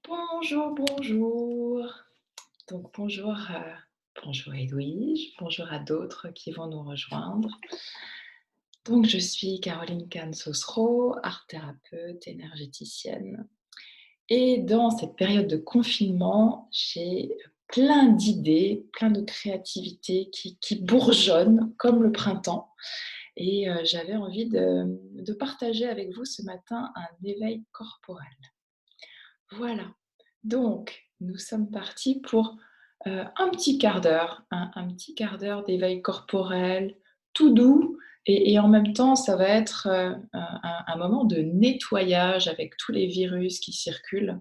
Bonjour, bonjour. Donc bonjour Edwige, bonjour à d'autres qui vont nous rejoindre. Donc je suis Caroline Kahn-Sosro, art thérapeute, énergéticienne. Et dans cette période de confinement, j'ai plein d'idées, plein de créativité qui bourgeonnent comme le printemps. Et j'avais envie de partager avec vous ce matin un éveil corporel. Voilà. Donc, nous sommes partis pour, un petit quart d'heure, un petit quart d'heure d'éveil corporel, tout doux et en même temps, ça va être, un moment de nettoyage avec tous les virus qui circulent.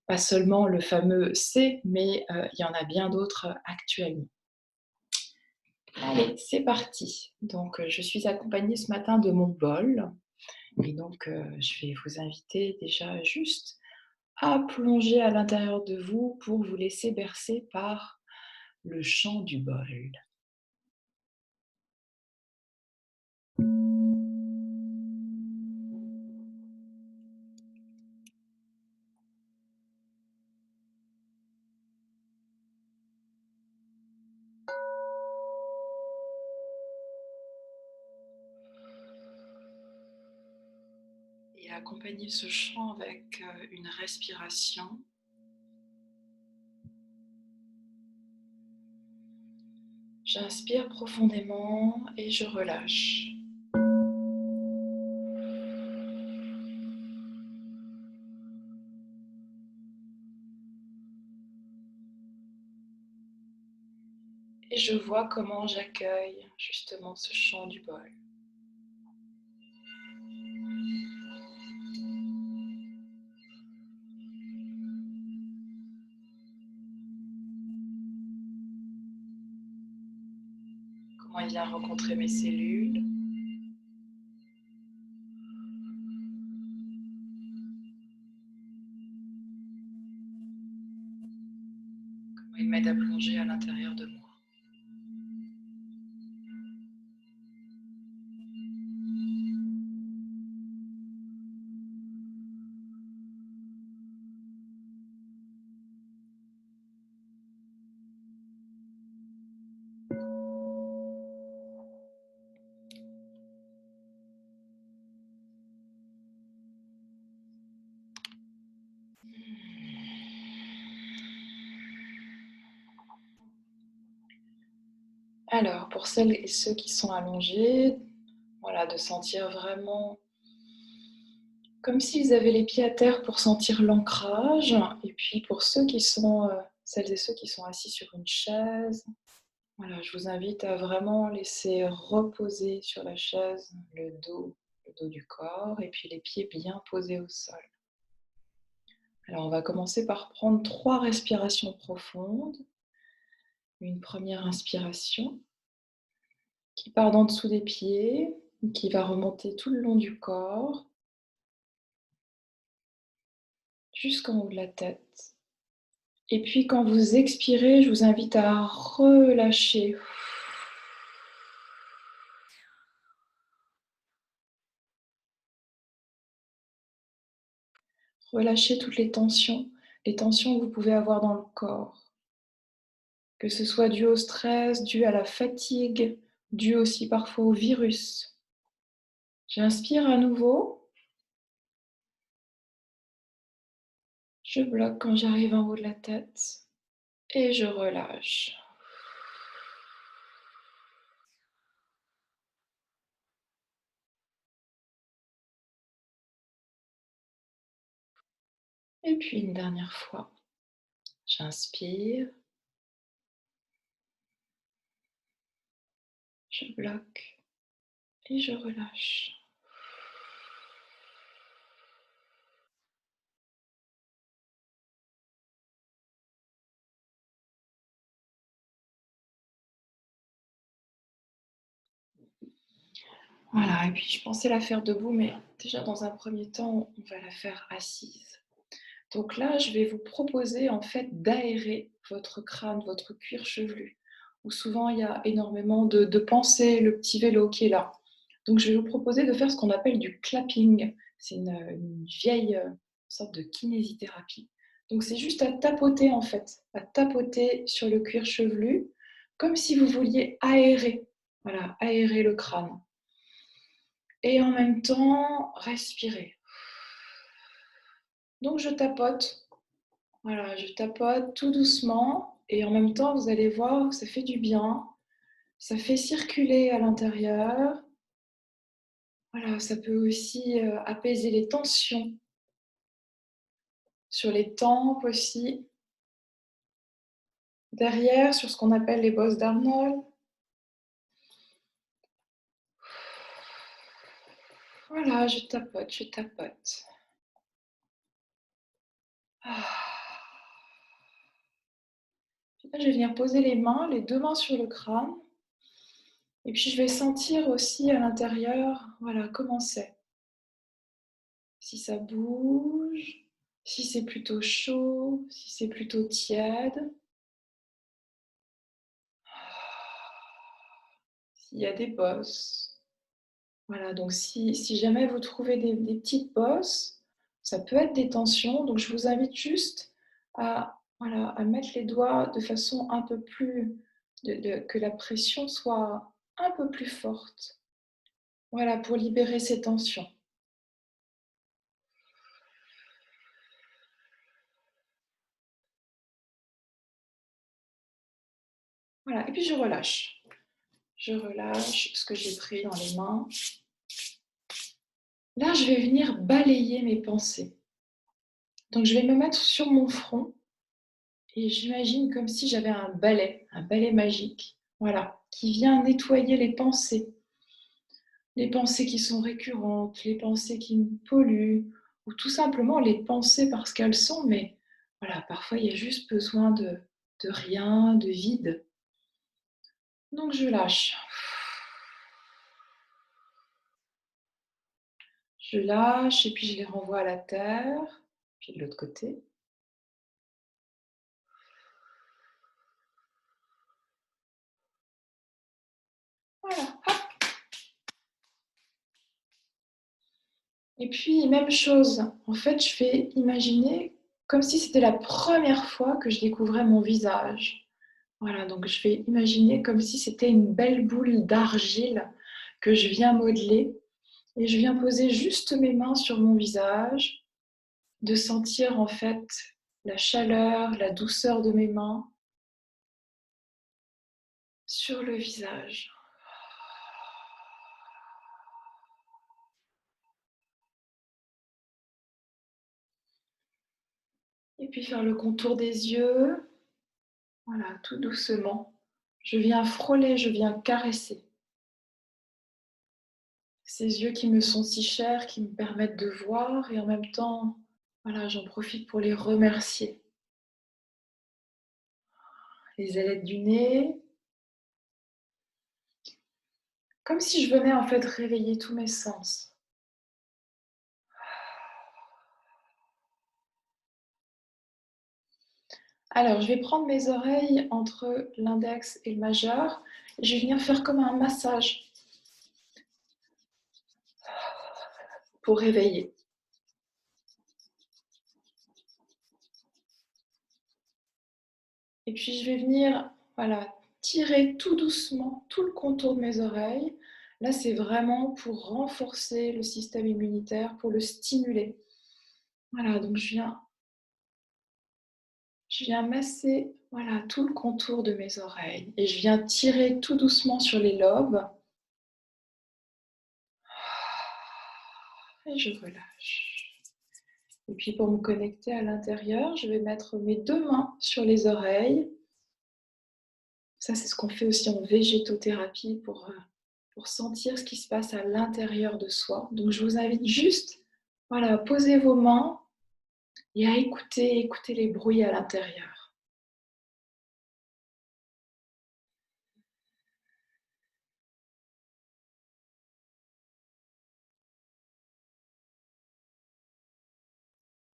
Pas seulement le fameux C, mais, il y en a bien d'autres, actuellement. Allez, c'est parti. Donc, je suis accompagnée ce matin de mon bol et donc, je vais vous inviter déjà juste à plonger à l'intérieur de vous pour vous laisser bercer par le chant du bol. Et accompagnez ce chant avec une respiration. J'inspire profondément et je relâche. Et je vois comment j'accueille justement ce chant du bol. Comment il vient rencontrer mes cellules. Comment il m'aide à plonger à l'intérieur de moi. Alors, pour celles et ceux qui sont allongés, voilà, de sentir vraiment comme s'ils avaient les pieds à terre pour sentir l'ancrage. Et puis pour ceux qui sont, celles et ceux qui sont assis sur une chaise, voilà, je vous invite à vraiment laisser reposer sur la chaise le dos du corps et puis les pieds bien posés au sol. Alors on va commencer par prendre 3 respirations profondes. Une première inspiration qui part d'en dessous des pieds, qui va remonter tout le long du corps, jusqu'en haut de la tête. Et puis quand vous expirez, je vous invite à relâcher. Relâchez toutes les tensions que vous pouvez avoir dans le corps. Que ce soit dû au stress, dû à la fatigue, dû aussi parfois au virus. J'inspire à nouveau. Je bloque quand j'arrive en haut de la tête. Et je relâche. Et puis une dernière fois. J'inspire. Je bloque. Et je relâche. Voilà, et puis je pensais la faire debout, mais déjà dans un premier temps, on va la faire assise. Donc là, je vais vous proposer en fait d'aérer votre crâne, votre cuir chevelu, où souvent il y a énormément de pensées, le petit vélo qui est là. Donc je vais vous proposer de faire ce qu'on appelle du clapping. C'est une vieille sorte de kinésithérapie. Donc c'est juste à tapoter en fait, à tapoter sur le cuir chevelu, comme si vous vouliez aérer, voilà, aérer le crâne. Et en même temps, respirer. Donc je tapote, voilà, je tapote tout doucement et en même temps, vous allez voir que ça fait du bien, ça fait circuler à l'intérieur. Voilà, ça peut aussi apaiser les tensions sur les tempes aussi. Derrière, sur ce qu'on appelle les bosses d'Arnold. Voilà, je tapote, je tapote. Ah. Là, je vais venir poser les mains, les deux mains sur le crâne. Et puis, je vais sentir aussi à l'intérieur, voilà, comment c'est. Si ça bouge, si c'est plutôt chaud, si c'est plutôt tiède. S'il y a des bosses. Voilà, donc si jamais vous trouvez des petites bosses, ça peut être des tensions. Donc je vous invite juste à, voilà, à mettre les doigts de façon un peu plus, que la pression soit un peu plus forte. Voilà, pour libérer ces tensions. Voilà, et puis je relâche. Je relâche ce que j'ai pris dans les mains. Là, je vais venir balayer mes pensées. Donc je vais me mettre sur mon front et j'imagine comme si j'avais un balai magique, voilà, qui vient nettoyer les pensées qui sont récurrentes, les pensées qui me polluent, ou tout simplement les pensées parce qu'elles sont, mais voilà, parfois il y a juste besoin de rien, de vide. Donc je lâche. Je lâche et puis je les renvoie à la terre, puis de l'autre côté. Voilà. Et puis, même chose, en fait, je fais imaginer comme si c'était la première fois que je découvrais mon visage. Voilà, donc je fais imaginer comme si c'était une belle boule d'argile que je viens modeler et je viens poser juste mes mains sur mon visage, de sentir en fait la chaleur, la douceur de mes mains sur le visage. Et puis faire le contour des yeux, voilà, tout doucement. Je viens frôler, je viens caresser ces yeux qui me sont si chers, qui me permettent de voir et en même temps, voilà, j'en profite pour les remercier. Les ailettes du nez, comme si je venais en fait réveiller tous mes sens. Alors, je vais prendre mes oreilles entre l'index et le majeur et je vais venir faire comme un massage pour réveiller. Et puis, je vais venir, voilà, tirer tout doucement tout le contour de mes oreilles. Là, c'est vraiment pour renforcer le système immunitaire, pour le stimuler. Voilà, donc je viens masser, voilà, tout le contour de mes oreilles et je viens tirer tout doucement sur les lobes et je relâche. Et puis pour me connecter à l'intérieur, je vais mettre mes deux mains sur les oreilles. Ça, c'est ce qu'on fait aussi en végétothérapie pour sentir ce qui se passe à l'intérieur de soi. Donc je vous invite juste, voilà, à poser vos mains et à écouter les bruits à l'intérieur.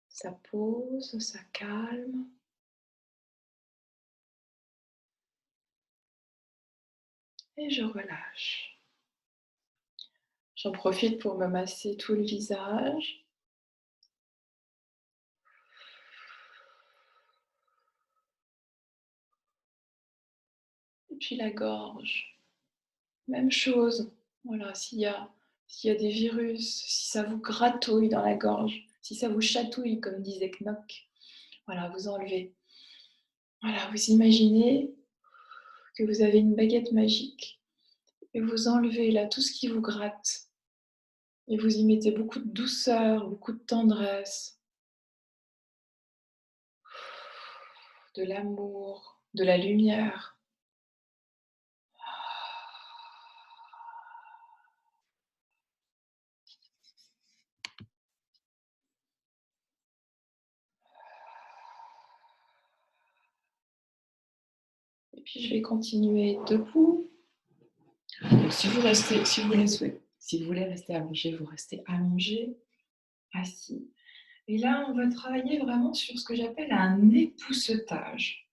Ça pose, ça calme. Et je relâche. J'en profite pour me masser tout le visage. puis la gorge. Même chose. Voilà, s'il y a des virus, si ça vous gratouille dans la gorge, si ça vous chatouille, comme disait Knock, voilà, vous enlevez. Voilà, vous imaginez que vous avez une baguette magique et vous enlevez là tout ce qui vous gratte et vous y mettez beaucoup de douceur, beaucoup de tendresse, de l'amour, de la lumière. Et puis je vais continuer debout. Donc, si vous voulez rester allongé, vous restez allongé, assis. Et là, on va travailler vraiment sur ce que j'appelle un époussetage.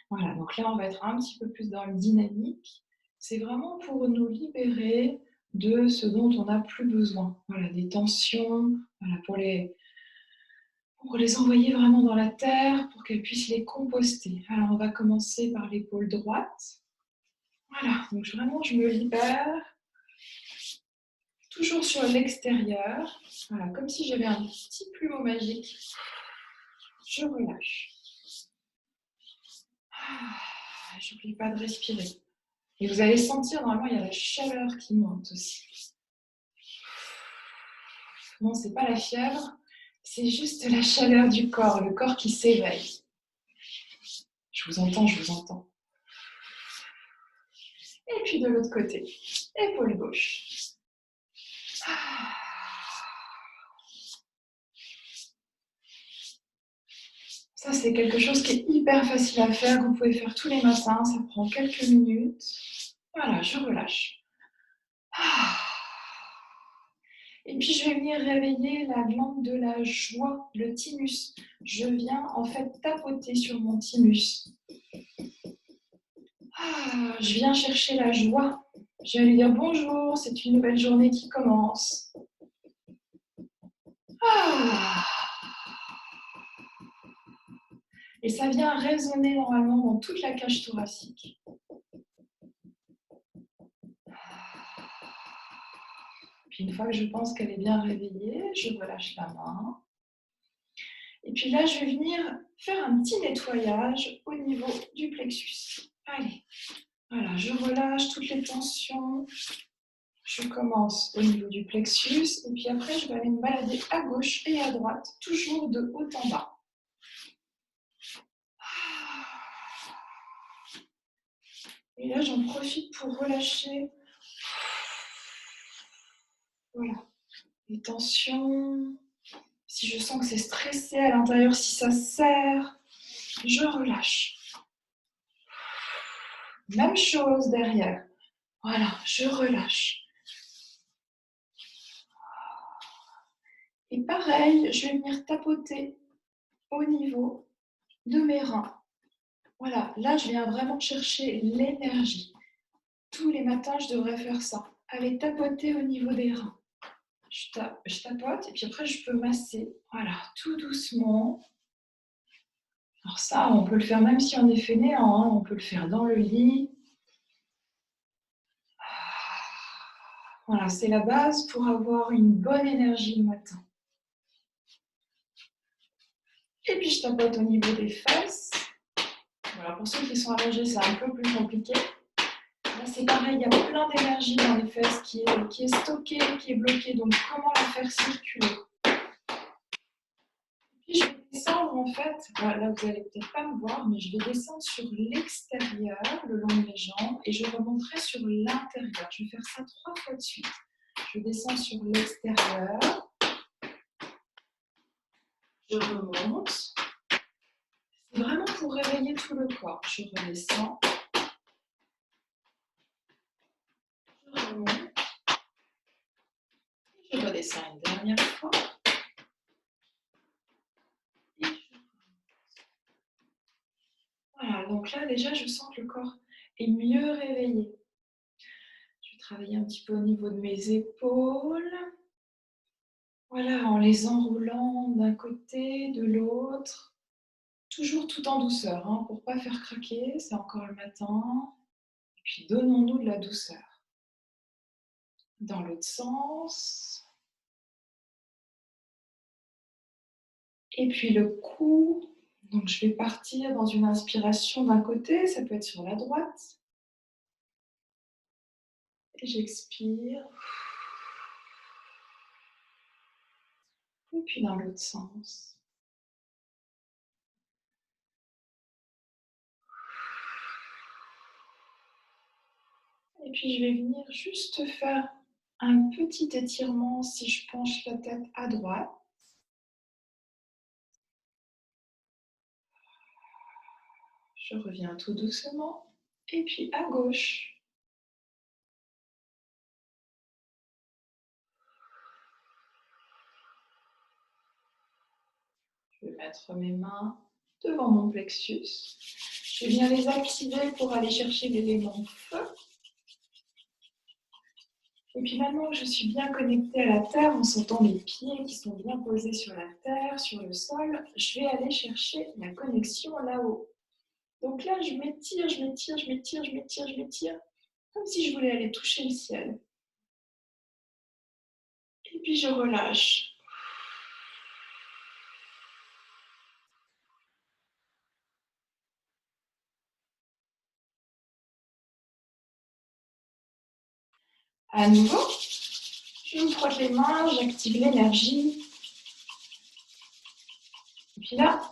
Voilà, donc là, on va être un petit peu plus dans le dynamique. C'est vraiment pour nous libérer de ce dont on n'a plus besoin. Voilà, des tensions, voilà, pour les envoyer vraiment dans la terre, pour qu'elles puissent les composter. Alors, on va commencer par l'épaule droite. Voilà, donc vraiment, je me libère. Toujours sur l'extérieur. Voilà, comme si j'avais un petit plumeau magique. Je relâche. J'oublie pas de respirer. Et vous allez sentir, normalement, il y a la chaleur qui monte aussi. Non, c'est pas la fièvre, c'est juste la chaleur du corps, le corps qui s'éveille. Je vous entends, je vous entends. Et puis de l'autre côté, épaule gauche. Ça, c'est quelque chose qui est hyper facile à faire, que vous pouvez faire tous les matins, ça prend quelques minutes. Voilà, je relâche. Et puis, je vais venir réveiller la glande de la joie, le thymus. Je viens en fait tapoter sur mon thymus. Je viens chercher la joie. Je vais lui dire bonjour, c'est une nouvelle journée qui commence. Et ça vient résonner normalement dans toute la cage thoracique. Puis une fois que je pense qu'elle est bien réveillée, je relâche la main. Et puis là, je vais venir faire un petit nettoyage au niveau du plexus. Allez, voilà, je relâche toutes les tensions. Je commence au niveau du plexus et puis après, je vais aller me balader à gauche et à droite, toujours de haut en bas. Et là, j'en profite pour relâcher. Voilà, les tensions. Si je sens que c'est stressé à l'intérieur, si ça serre, je relâche. Même chose derrière. Voilà, je relâche. Et pareil, je vais venir tapoter au niveau de mes reins. Voilà, là, je viens vraiment chercher l'énergie. Tous les matins, je devrais faire ça. Aller tapoter au niveau des reins. Je tapote et puis après, je peux masser. Voilà, tout doucement. Alors ça, on peut le faire même si on est fainéant. On peut le faire dans le lit. Voilà, c'est la base pour avoir une bonne énergie le matin. Et puis, je tapote au niveau des fesses. Voilà, pour ceux qui sont allongés, c'est un peu plus compliqué. Là, c'est pareil, il y a plein d'énergie dans les fesses qui est stockée, qui est bloquée. Donc, comment la faire circuler? Puis, je vais descendre, en fait, là, vous n'allez peut-être pas me voir, mais je vais descendre sur l'extérieur, le long de mes jambes, et je remonterai sur l'intérieur. Je vais faire ça 3 fois de suite. Je descends sur l'extérieur. Je remonte. C'est vraiment pour réveiller tout le corps. Je redescends. Je remonte. Je redescends une dernière fois. Et je remonte. Voilà, donc là déjà je sens que le corps est mieux réveillé. Je vais travailler un petit peu au niveau de mes épaules. Voilà, en les enroulant d'un côté, de l'autre. Toujours tout en douceur, pour ne pas faire craquer, c'est encore le matin. Puis donnons-nous de la douceur. Dans l'autre sens. Et puis le cou. Donc je vais partir dans une inspiration d'un côté, ça peut être sur la droite. Et j'expire. Et puis dans l'autre sens. Et puis je vais venir juste faire un petit étirement si je penche la tête à droite. Je reviens tout doucement. Et puis à gauche. Je vais mettre mes mains devant mon plexus. Je vais bien les activer pour aller chercher l'élément feu. Et puis maintenant que je suis bien connectée à la terre en sentant mes pieds qui sont bien posés sur la terre, sur le sol, je vais aller chercher la connexion là-haut. Donc là, je m'étire, je m'étire, je m'étire, je m'étire, je m'étire, comme si je voulais aller toucher le ciel. Et puis je relâche. À nouveau, je me frotte les mains, j'active l'énergie. Et puis là,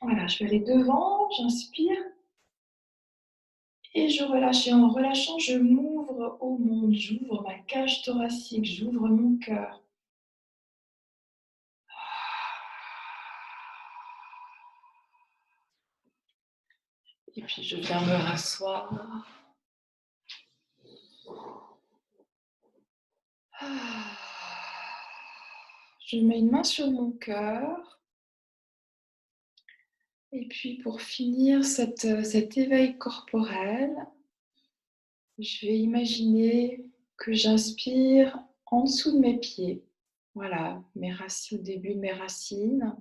voilà, je vais aller devant, j'inspire. Et je relâche. Et en relâchant, je m'ouvre au monde, j'ouvre ma cage thoracique, j'ouvre mon cœur. Et puis je viens me rasseoir. Je mets une main sur mon cœur. Et puis pour finir cet éveil corporel, je vais imaginer que j'inspire en dessous de mes pieds. Voilà, mes racines, au début de mes racines.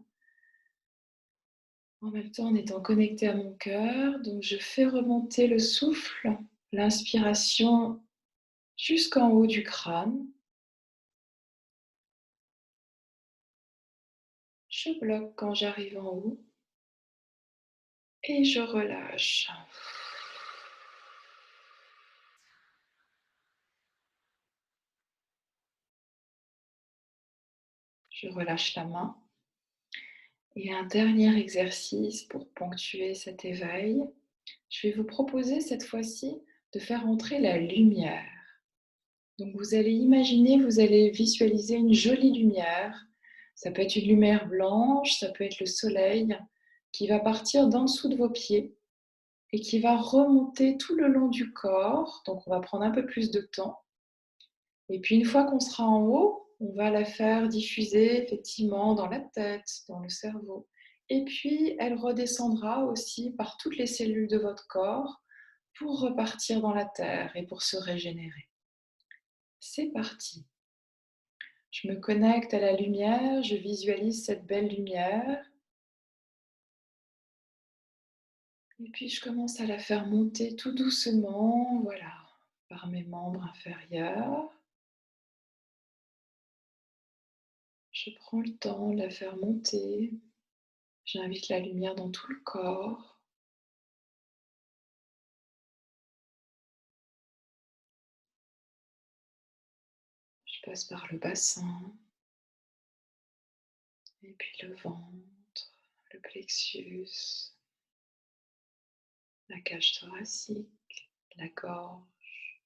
En même temps, en étant connectée à mon cœur, donc je fais remonter le souffle, l'inspiration jusqu'en haut du crâne. Je bloque quand j'arrive en haut et je relâche. Je relâche la main. Et un dernier exercice pour ponctuer cet éveil. Je vais vous proposer cette fois-ci de faire entrer la lumière. Donc vous allez imaginer, vous allez visualiser une jolie lumière. Ça peut être une lumière blanche, ça peut être le soleil qui va partir d'en dessous de vos pieds et qui va remonter tout le long du corps. Donc on va prendre un peu plus de temps. Et puis une fois qu'on sera en haut, on va la faire diffuser effectivement dans la tête, dans le cerveau. Et puis elle redescendra aussi par toutes les cellules de votre corps pour repartir dans la terre et pour se régénérer. C'est parti. Je me connecte à la lumière, je visualise cette belle lumière. Et puis je commence à la faire monter tout doucement, voilà, par mes membres inférieurs. Je prends le temps de la faire monter. J'invite la lumière dans tout le corps. Je passe par le bassin, et puis le ventre, le plexus, la cage thoracique, la gorge.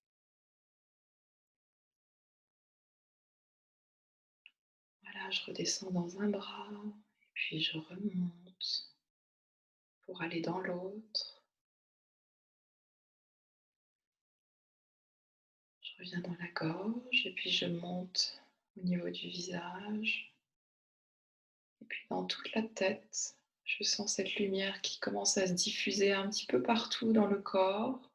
Voilà, je redescends dans un bras, et puis je remonte pour aller dans l'autre. Je reviens dans la gorge, et puis je monte au niveau du visage, et puis dans toute la tête. Je sens cette lumière qui commence à se diffuser un petit peu partout dans le corps.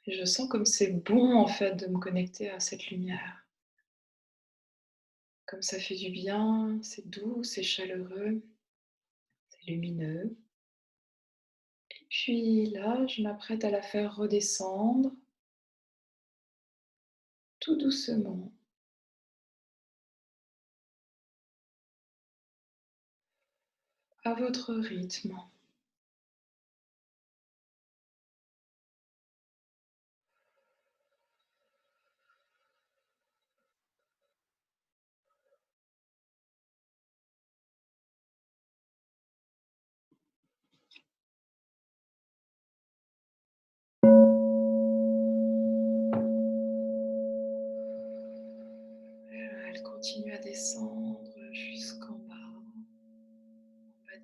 Et je sens comme c'est bon en fait de me connecter à cette lumière. Comme ça fait du bien, c'est doux, c'est chaleureux, c'est lumineux. Et puis là, je m'apprête à la faire redescendre tout doucement, à votre rythme. Elle continue à descendre jusqu'en bas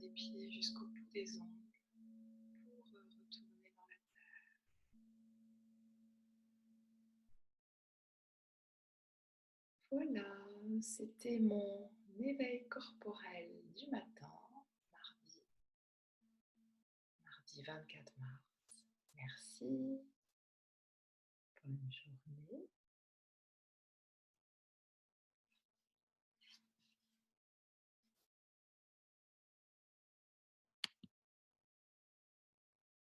des pieds, jusqu'au bout des ongles, pour retourner dans la... Voilà, c'était mon éveil corporel du matin, mardi, mardi 24 mars. Merci, bonne journée.